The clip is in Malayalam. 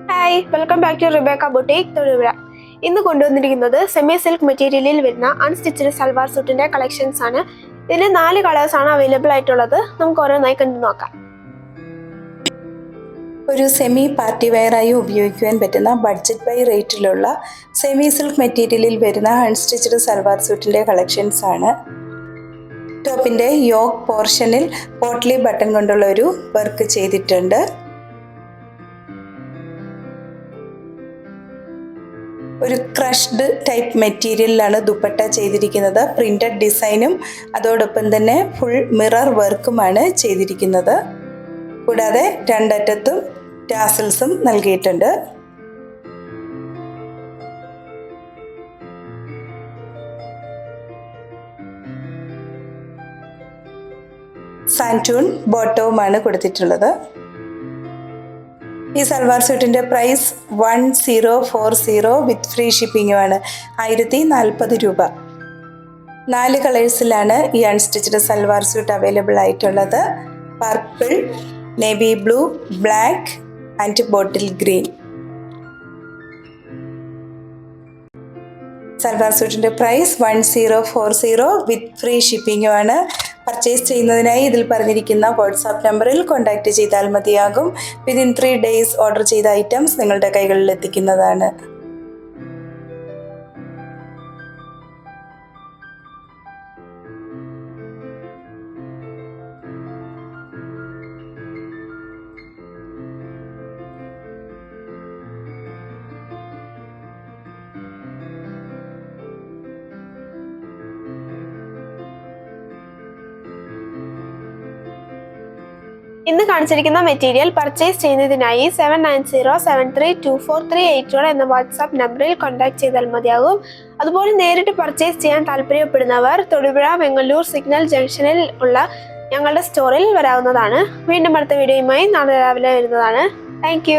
Hi, welcome back to Rebecca boutique Thodupuzha. ഇന്ന് കൊണ്ടുവന്നിരിക്കുന്നത് സെമി സിൽക്ക് മെറ്റീരിയലിൽ വരുന്ന അൺസ്റ്റിച്ചഡ് സൽവാർ സൂട്ടിന്റെ കളക്ഷൻസ് ആണ്. ഇതിന് 4 കളേഴ്സ് ആണ് അവൈലബിൾ ആയിട്ടുള്ളത്. നമുക്ക് ഓരോന്നായി കണ്ടു നോക്കാം. ഒരു സെമി പാർട്ടി വെയറായി ഉപയോഗിക്കുവാൻ പറ്റുന്ന ബഡ്ജറ്റ് ബൈ റേറ്റിലുള്ള സെമി സിൽക്ക് മെറ്റീരിയലിൽ വരുന്ന അൺസ്റ്റിച്ചഡ് സൽവാർ സൂട്ടിന്റെ കളക്ഷൻസ് ആണ്. ടോപ്പിന്റെ യോക്ക് പോർഷനിൽ പോട്ട്ലി ബട്ടൺ കൊണ്ടുള്ള ഒരു വർക്ക് ചെയ്തിട്ടുണ്ട്. ഒരു ക്രഷ്ഡ് ടൈപ്പ് മെറ്റീരിയലിലാണ് ദുപ്പട്ട ചെയ്തിരിക്കുന്നത്. പ്രിന്റഡ് ഡിസൈനും അതോടൊപ്പം തന്നെ ഫുൾ മിറർ വർക്കുമാണ് ചെയ്തിരിക്കുന്നത്. കൂടാതെ രണ്ടറ്റത്തും ടാസൽസും നൽകിയിട്ടുണ്ട്. സാൻറ്റൂൺ ബോട്ടവുമാണ് കൊടുത്തിട്ടുള്ളത്. ഈ സൽവാർ സ്യൂട്ടിൻ്റെ പ്രൈസ് 1040 വിത്ത് ഫ്രീ ഷിപ്പിങ്ങുമാണ്. 1040 രൂപ. 4 കളേഴ്സിലാണ് ഈ അൺസ്റ്റിച്ചഡ് സൽവാർ സ്യൂട്ട് അവൈലബിൾ ആയിട്ടുള്ളത്. Purple, navy blue, black and bottle green. Salwar സ്യൂട്ടിൻ്റെ പ്രൈസ് 1040 വിത്ത് ഫ്രീ ഷിപ്പിങ്ങുമാണ്. പർച്ചേസ് ചെയ്യുന്നതിനായി ഇതിൽ പറഞ്ഞിരിക്കുന്ന വാട്സാപ്പ് നമ്പറിൽ കോൺടാക്റ്റ് ചെയ്താൽ മതിയാകും. വിതിൻ 3 days ഓർഡർ ചെയ്ത ഐറ്റംസ് നിങ്ങളുടെ കൈകളിൽ എത്തിക്കുന്നതാണ്. ഇന്ന് കാണിച്ചിരിക്കുന്ന മെറ്റീരിയൽ പർച്ചേസ് ചെയ്യുന്നതിനായി 7907324381 എന്ന വാട്സാപ്പ് നമ്പറിൽ കോൺടാക്ട് ചെയ്താൽ മതിയാകും. അതുപോലെ നേരിട്ട് പർച്ചേസ് ചെയ്യാൻ താല്പര്യപ്പെടുന്നവർ തൊടുപുഴ വെങ്ങല്ലൂർ സിഗ്നൽ ജംഗ്ഷനിൽ ഉള്ള ഞങ്ങളുടെ സ്റ്റോറിൽ വരാവുന്നതാണ്. വീണ്ടും അടുത്ത വീഡിയോയുമായി നാളെ രാവിലെ വരുന്നതാണ്. താങ്ക്